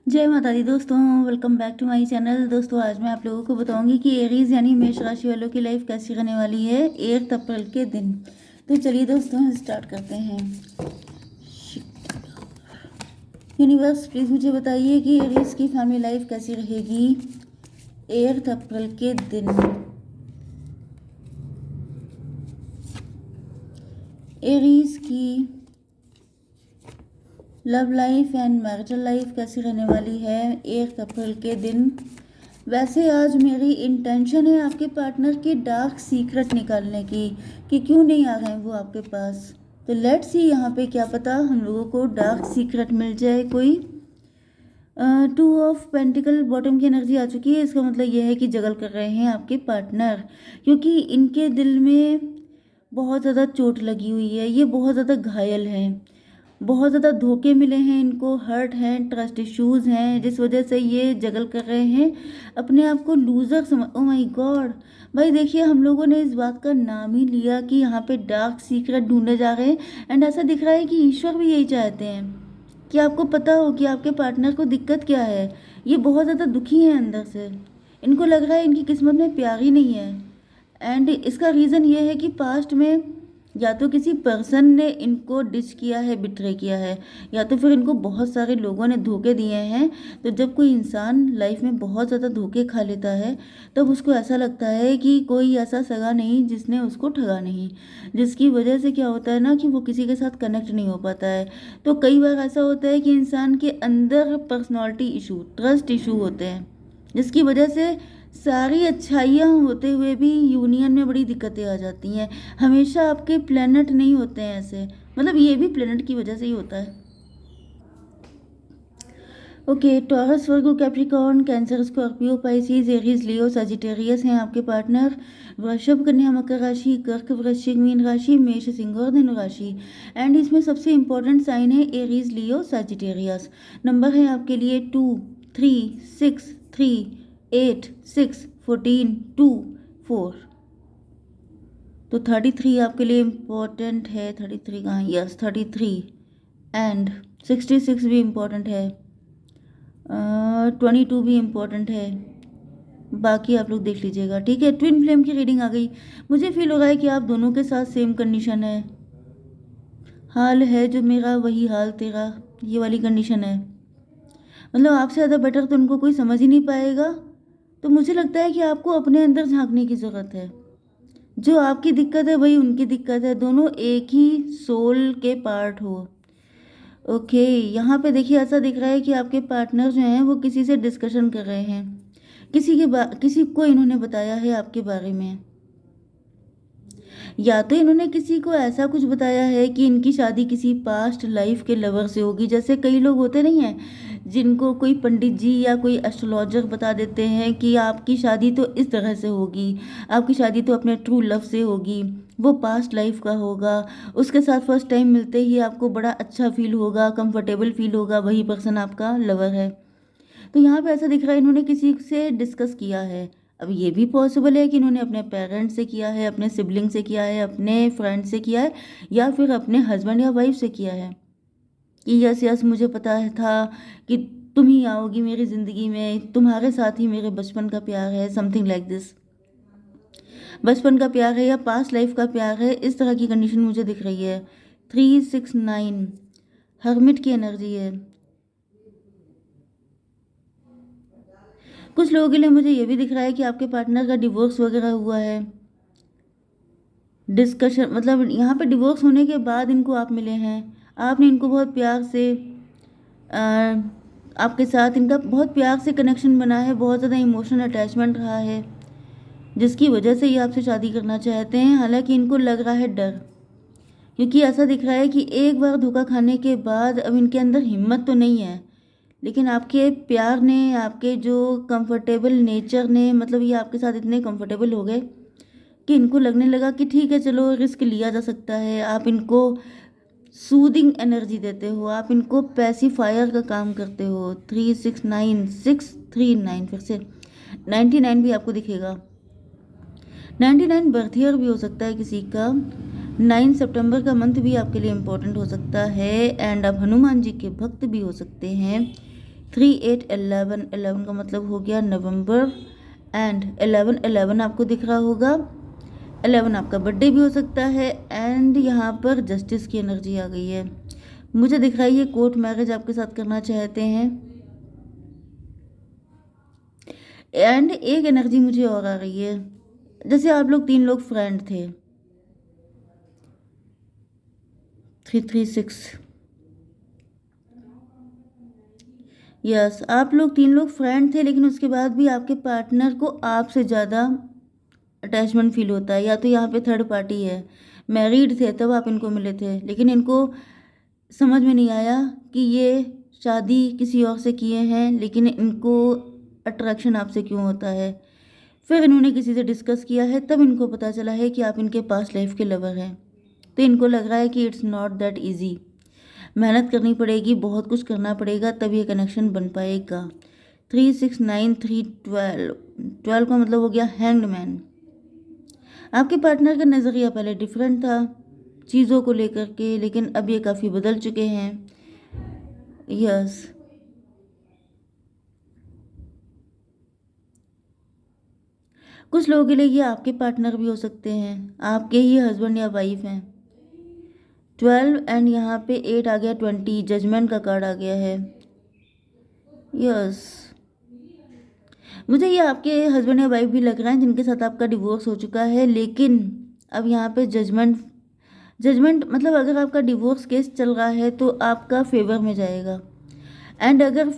जय माता दी दोस्तों, welcome back to my channel. दोस्तों आज मैं आप लोगों को बताऊंगी कि एरीज यानी मेष राशि वालों की लाइफ कैसी रहने वाली है 8 अप्रैल के दिन। तो चलिए दोस्तों स्टार्ट करते हैं। यूनिवर्स प्लीज़ मुझे बताइए कि एरीज की फैमिली लाइफ कैसी रहेगी 8 अप्रैल के दिन। एरीज की love life and marital life कैसी रहने वाली है 8 अप्रैल के दिन। वैसे आज मेरी इंटेंशन है आपके पार्टनर के डार्क सीक्रेट निकालने की कि क्यों नहीं आ रहे हैं वो आपके पास। तो लेट्स सी यहाँ पे क्या पता हम लोगों को डार्क सीक्रेट मिल जाए कोई। 2 ऑफ पेंटिकल बॉटम की एनर्जी आ चुकी है। इसका मतलब यह है कि जगल कर रहे हैं आपके पार्टनर, क्योंकि इनके दिल में बहुत ज़्यादा चोट लगी हुई है। ये बहुत ज़्यादा घायल हैं, बहुत ज़्यादा धोखे मिले हैं इनको, हर्ट हैं, ट्रस्ट इश्यूज़ हैं, जिस वजह से ये जगल कर रहे हैं, अपने आप को लूज़र समझ। ओ माय गॉड भाई, देखिए हम लोगों ने इस बात का नाम ही लिया कि यहाँ पे डार्क सीक्रेट ढूंढे जा रहे हैं। एंड ऐसा दिख रहा है कि ईश्वर भी यही चाहते हैं कि आपको पता हो कि आपके पार्टनर को दिक्कत क्या है। ये बहुत ज़्यादा दुखी हैं अंदर से। इनको लग रहा है इनकी किस्मत में प्यार ही नहीं है। एंड इसका रीज़न ये है कि पास्ट में या तो किसी पर्सन ने इनको डिच किया है, बिट्रे किया है, या तो फिर इनको बहुत सारे लोगों ने धोखे दिए हैं। तो जब कोई इंसान लाइफ में बहुत ज़्यादा धोखे खा लेता है तब उसको ऐसा लगता है कि कोई ऐसा सगा नहीं जिसने उसको ठगा नहीं, जिसकी वजह से क्या होता है ना कि वो किसी के साथ कनेक्ट नहीं हो पाता है। तो कई बार ऐसा होता है कि इंसान के अंदर पर्सनैलिटी इशू, ट्रस्ट इशू होते हैं, जिसकी वजह से सारी अच्छाइयाँ होते हुए भी यूनियन में बड़ी दिक्कतें आ जाती हैं। हमेशा आपके प्लेनेट नहीं होते हैं ऐसे, मतलब ये भी प्लेनेट की वजह से ही होता है। Okay, Taurus, Virgo, Capricorn, Cancer, Scorpio, Pisces, Aries, Leo, Sagittarius हैं आपके पार्टनर। वृषभ, कन्या, मकर राशि, कर्क, वृश्चिक, मीन राशि, मेष, सिंह और धनु राशि। एंड इसमें सबसे इंपॉर्टेंट साइन है एरीज, लियो, सजिटेरियस। नंबर है आपके लिए 2, 3, 6, 3, 8, 6, 14, 2, 4। तो 33 आपके लिए इम्पोर्टेंट है। 33 कहाँ? यस 33। एंड 66 भी इम्पोर्टेंट है, 22 भी इम्पोर्टेंट है। बाकी आप लोग देख लीजिएगा, ठीक है। ट्विन फ्लेम की रीडिंग आ गई। मुझे फील हो रहा है कि आप दोनों के साथ सेम कंडीशन है। हाल है जो मेरा वही हाल तेरा, ये वाली कंडीशन है। मतलब आपसे ज़्यादा बेटर तो उनको कोई समझ ही नहीं पाएगा। तो मुझे लगता है कि आपको अपने अंदर झांकने की ज़रूरत है। जो आपकी दिक्कत है वही उनकी दिक्कत है, दोनों एक ही सोल के पार्ट हो। ओके, यहाँ पे देखिए ऐसा दिख रहा है कि आपके पार्टनर जो हैं वो किसी से डिस्कशन कर रहे हैं, किसी को इन्होंने बताया है आपके बारे में, या तो इन्होंने किसी को ऐसा कुछ बताया है कि इनकी शादी किसी पास्ट लाइफ के लवर से होगी। जैसे कई लोग होते नहीं हैं जिनको कोई पंडित जी या कोई एस्ट्रोलॉजर बता देते हैं कि आपकी शादी तो इस तरह से होगी, आपकी शादी तो अपने ट्रू लव से होगी, वो पास्ट लाइफ का होगा, उसके साथ फर्स्ट टाइम मिलते ही आपको बड़ा अच्छा फील होगा, कंफर्टेबल फील होगा, वही पर्सन आपका लवर है। तो यहाँ पे ऐसा दिख रहा है इन्होंने किसी से डिस्कस किया है। अब ये भी पॉसिबल है कि इन्होंने अपने पेरेंट्स से किया है, अपने सिबलिंग से किया है, अपने फ्रेंड से किया है, या फिर अपने हस्बैंड या वाइफ से किया है कि यस यस मुझे पता है था कि तुम ही आओगी मेरी ज़िंदगी में, तुम्हारे साथ ही मेरे बचपन का प्यार है, समथिंग लाइक दिस। बचपन का प्यार है या पास्ट लाइफ का प्यार है, इस तरह की कंडीशन मुझे दिख रही है। 369 हर्मिट की एनर्जी है। कुछ लोगों के लिए मुझे ये भी दिख रहा है कि आपके पार्टनर का डिवोर्स वगैरह हुआ है। डिस्कशन मतलब यहाँ पे डिवोर्स होने के बाद इनको आप मिले हैं, आपने इनको बहुत प्यार से आ, आपके साथ इनका बहुत प्यार से कनेक्शन बना है, बहुत ज़्यादा इमोशनल अटैचमेंट रहा है, जिसकी वजह से ये आपसे शादी करना चाहते हैं। हालांकि इनको लग रहा है डर, क्योंकि ऐसा दिख रहा है कि एक बार धोखा खाने के बाद अब इनके अंदर हिम्मत तो नहीं है, लेकिन आपके प्यार ने, आपके जो कंफर्टेबल नेचर ने, मतलब ये आपके साथ इतने कंफर्टेबल हो गए कि इनको लगने लगा कि ठीक है चलो रिस्क लिया जा सकता है। आप इनको सूदिंग एनर्जी देते हो, आप इनको पैसिफायर का काम करते हो। 369 639 फिर से 99 भी आपको दिखेगा। 99 बर्थ ईयर भी हो सकता है किसी का। 9 सितंबर का मंथ भी आपके लिए इम्पोर्टेंट हो सकता है। एंड आप हनुमान जी के भक्त भी हो सकते हैं। 3811, 11 का मतलब हो गया नवंबर, एंड 1111 आपको दिख रहा होगा, 11 आपका बर्थडे भी हो सकता है, एंड यहाँ पर जस्टिस की एनर्जी आ गई है। मुझे दिख रहा है ये कोर्ट मैरिज आपके साथ करना चाहते हैं। एंड एक एनर्जी मुझे और आ रही है, जैसे आप लोग 3 लोग फ्रेंड थे। 336, यस, आप लोग 3 लोग फ्रेंड थे, लेकिन उसके बाद भी आपके पार्टनर को आपसे ज़्यादा अटैचमेंट फील होता है, या तो यहाँ पे थर्ड पार्टी है। मैरिड थे तब आप इनको मिले थे, लेकिन इनको समझ में नहीं आया कि ये शादी किसी और से किए हैं, लेकिन इनको अट्रैक्शन आपसे क्यों होता है। फिर इन्होंने किसी से डिस्कस किया है, तब इनको पता चला है कि आप इनके पास्ट लाइफ के लवर हैं। तो इनको लग रहा है कि इट्स नॉट दैट ईजी, मेहनत करनी पड़ेगी, बहुत कुछ करना पड़ेगा, तब ये कनेक्शन बन पाएगा। 369, 312, 12 का मतलब हो गया हैंग्ड मैन। आपके पार्टनर का नज़रिया पहले डिफरेंट था चीज़ों को लेकर के, लेकिन अब ये काफ़ी बदल चुके हैं। यस, कुछ लोगों के लिए ये आपके पार्टनर भी हो सकते हैं, आपके ही हस्बैंड या वाइफ हैं। 12 एंड यहाँ पे 8 आ गया, 20 जजमेंट का कार्ड आ गया है। यस, मुझे ये आपके हस्बैंड या वाइफ भी लग रहा है जिनके साथ आपका डिवोर्स हो चुका है, लेकिन अब यहाँ पे जजमेंट मतलब अगर आपका डिवोर्स केस चल रहा है तो आपका फेवर में जाएगा। एंड अगर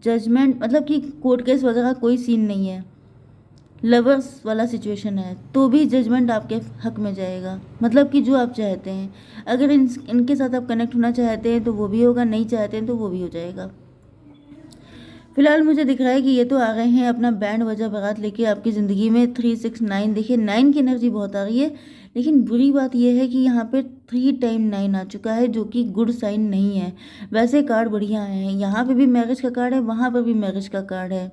जजमेंट मतलब कि कोर्ट केस वगैरह कोई सीन नहीं है, लवर्स वाला सिचुएशन है, तो भी जजमेंट आपके हक में जाएगा, मतलब कि जो आप चाहते हैं। अगर इनके साथ आप कनेक्ट होना चाहते हैं तो वो भी होगा, नहीं चाहते हैं तो वो भी हो जाएगा। फिलहाल मुझे दिख रहा है कि ये तो आ गए हैं अपना बैंड बजा बारात लेके आपकी ज़िंदगी में। 369, देखिए 9 की एनर्जी बहुत आ रही है, लेकिन बुरी बात यह है कि यहाँ पे 3 टाइम 9 आ चुका है, जो कि गुड साइन नहीं है। वैसे कार्ड बढ़िया हैं, यहाँ पे भी मैरिज का कार्ड है, वहाँ पर भी मैरिज का कार्ड है।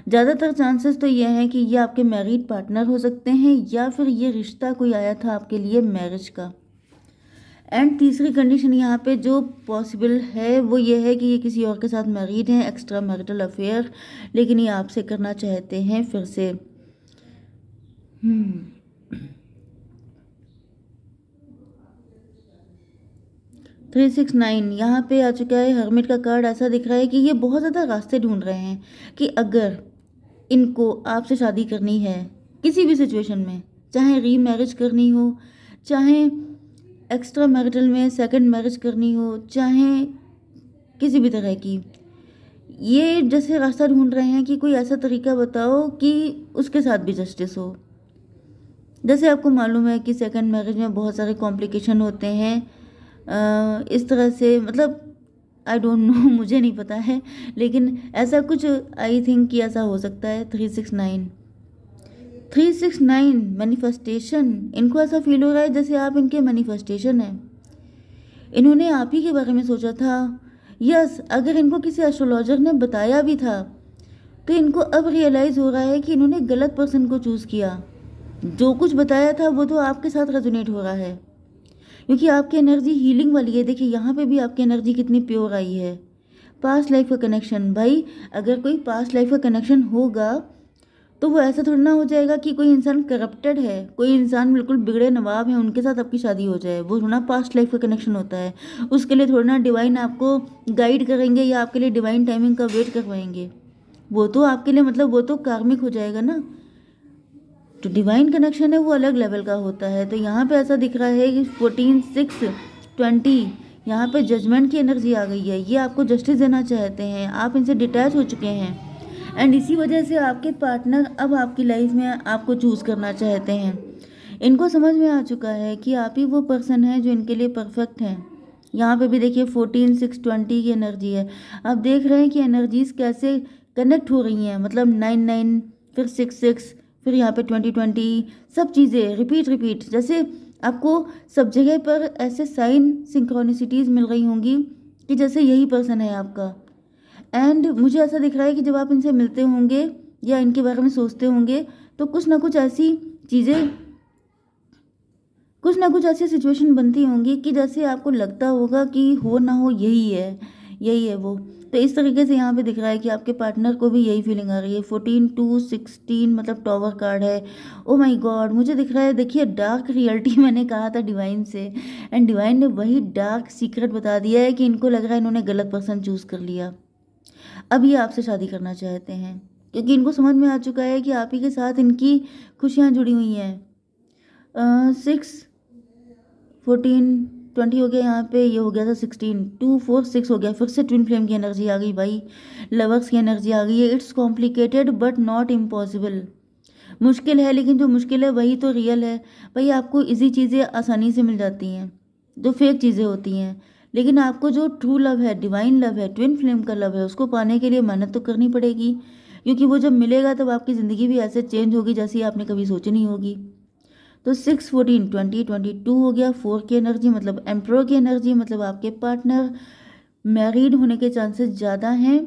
ज़्यादातर चांसेस तो ये हैं कि ये आपके मैरिड पार्टनर हो सकते हैं, या फिर ये रिश्ता कोई आया था आपके लिए मैरिज का। एंड तीसरी कंडीशन यहाँ पे जो पॉसिबल है वो ये है कि ये किसी और के साथ मैरिड हैं, एक्स्ट्रा मैरिटल अफेयर, लेकिन ये आपसे करना चाहते हैं फिर से। 369 यहाँ पे आ चुका है, हर्मिट का कार्ड। ऐसा दिख रहा है कि ये बहुत ज़्यादा रास्ते ढूंढ रहे हैं कि अगर इनको आपसे शादी करनी है किसी भी सिचुएशन में, चाहे री मैरिज करनी हो, चाहे एक्स्ट्रा मैरिटल में सेकंड मैरिज करनी हो, चाहे किसी भी तरह की, ये जैसे रास्ता ढूंढ रहे हैं कि कोई ऐसा तरीका बताओ कि उसके साथ भी जस्टिस हो। जैसे आपको मालूम है कि सेकंड मैरिज में बहुत सारे कॉम्प्लिकेशन होते हैं, इस तरह से, मतलब आई डोंट नो, मुझे नहीं पता है, लेकिन ऐसा कुछ आई थिंक कि ऐसा हो सकता है। 369 मैनिफेस्टेशन, इनको ऐसा फील हो रहा है जैसे आप इनके मैनिफेस्टेशन हैं। इन्होंने आप ही के बारे में सोचा था। यस, अगर इनको किसी एस्ट्रोलॉजर ने बताया भी था तो इनको अब रियलाइज़ हो रहा है कि इन्होंने गलत पर्सन को चूज़ किया। जो कुछ बताया था वो तो आपके साथ रेजोनेट हो रहा है, क्योंकि आपकी एनर्जी हीलिंग वाली है। देखिए यहाँ पे भी आपकी एनर्जी कितनी प्योर आई है। पास्ट लाइफ का कनेक्शन, भाई अगर कोई पास्ट लाइफ का कनेक्शन होगा तो वो ऐसा थोड़ा ना हो जाएगा कि कोई इंसान करप्टेड है, कोई इंसान बिल्कुल बिगड़े नवाब है, उनके साथ आपकी शादी हो जाए। वो थोड़ा पास्ट लाइफ का कनेक्शन होता है, उसके लिए थोड़ा ना डिवाइन आपको गाइड करेंगे या आपके लिए डिवाइन टाइमिंग का वेट करवाएंगे। वो तो आपके लिए मतलब वो तो कार्मिक हो जाएगा ना। जो डिवाइन कनेक्शन है वो अलग लेवल का होता है। तो यहाँ पे ऐसा दिख रहा है कि 14, 6, 20 यहाँ पे जजमेंट की एनर्जी आ गई है। ये आपको जस्टिस देना चाहते हैं, आप इनसे डिटैच हो चुके हैं, एंड इसी वजह से आपके पार्टनर अब आपकी लाइफ में आपको चूज़ करना चाहते हैं। इनको समझ में आ चुका है कि आप ही वो पर्सन है जो इनके लिए परफेक्ट हैं। यहाँ पे भी देखिए 14, 6, 20 की एनर्जी है। आप देख रहे हैं कि एनर्जीज कैसे कनेक्ट हो रही हैं, मतलब 9, 9, फिर 6, 6, फिर यहाँ पे 20, 20, सब चीज़ें रिपीट, जैसे आपको सब जगह पर ऐसे साइन सिंक्रोनिसिटीज़ मिल रही होंगी कि जैसे यही पर्सन है आपका। एंड मुझे ऐसा दिख रहा है कि जब आप इनसे मिलते होंगे या इनके बारे में सोचते होंगे तो कुछ ना कुछ ऐसी चीज़ें, कुछ ना कुछ ऐसी सिचुएशन बनती होंगी कि जैसे आपको लगता होगा कि हो ना हो यही है, यही है वो। तो इस तरीके से यहाँ पे दिख रहा है कि आपके पार्टनर को भी यही फीलिंग आ रही है। 14 टू 16 मतलब टॉवर कार्ड है। ओ माय गॉड, मुझे दिख रहा है, देखिए डार्क रियलिटी मैंने कहा था डिवाइन से, एंड डिवाइन ने वही डार्क सीक्रेट बता दिया है कि इनको लग रहा है इन्होंने गलत पर्सन चूज़ कर लिया। अब ये आपसे शादी करना चाहते हैं क्योंकि इनको समझ में आ चुका है कि आप ही के साथ इनकी खुशियाँ जुड़ी हुई हैं। 6 14 20 हो गया, यहाँ पे ये हो गया था 16, 2 4 6 हो गया, फिर से ट्विन फ्लेम की एनर्जी आ गई भाई, लवर्स की एनर्जी आ गई है। It's complicated but not impossible. मुश्किल है लेकिन जो मुश्किल है वही तो रियल है भाई। आपको इजी चीज़ें आसानी से मिल जाती हैं, जो फेक चीज़ें होती हैं, लेकिन आपको जो ट्रू लव है, डिवाइन लव है, ट्विन फ्लेम का लव है, उसको पाने के लिए मेहनत तो करनी पड़ेगी, क्योंकि वो जब मिलेगा तब आपकी ज़िंदगी भी ऐसे चेंज होगी जैसी आपने कभी सोची नहीं होगी। तो 6 14 20 22 हो गया, 4 की एनर्जी मतलब एम्परर की एनर्जी, मतलब आपके पार्टनर मैरिड होने के चांसेस ज़्यादा हैं,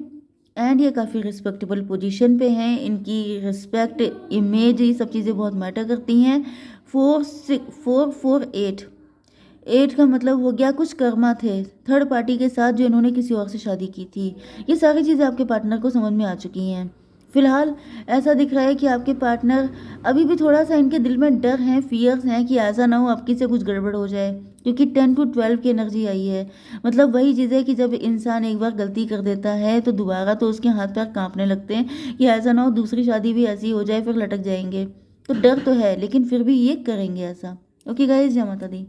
एंड ये काफ़ी रिस्पेक्टेबल पोजीशन पे हैं। इनकी रिस्पेक्ट, इमेज, ये सब चीज़ें बहुत मैटर करती हैं। 4 6 4 4 8 8 का मतलब हो गया कुछ कर्मा थे थर्ड पार्टी के साथ जो इन्होंने किसी और से शादी की थी। ये सारी चीज़ें आपके पार्टनर को समझ में आ चुकी हैं। फिलहाल ऐसा दिख रहा है कि आपके पार्टनर अभी भी थोड़ा सा इनके दिल में डर हैं, फियर्स हैं कि ऐसा ना हो आपकी से कुछ गड़बड़ हो जाए, क्योंकि 10 टू 12 की एनर्जी आई है। मतलब वही चीज़ है कि जब इंसान एक बार गलती कर देता है तो दोबारा तो उसके हाथ पैर कांपने लगते हैं कि ऐसा ना हो दूसरी शादी भी ऐसी हो जाए, फिर लटक जाएंगे। तो डर तो है लेकिन फिर भी ये करेंगे ऐसा। ओके गाइस, जय माता दी।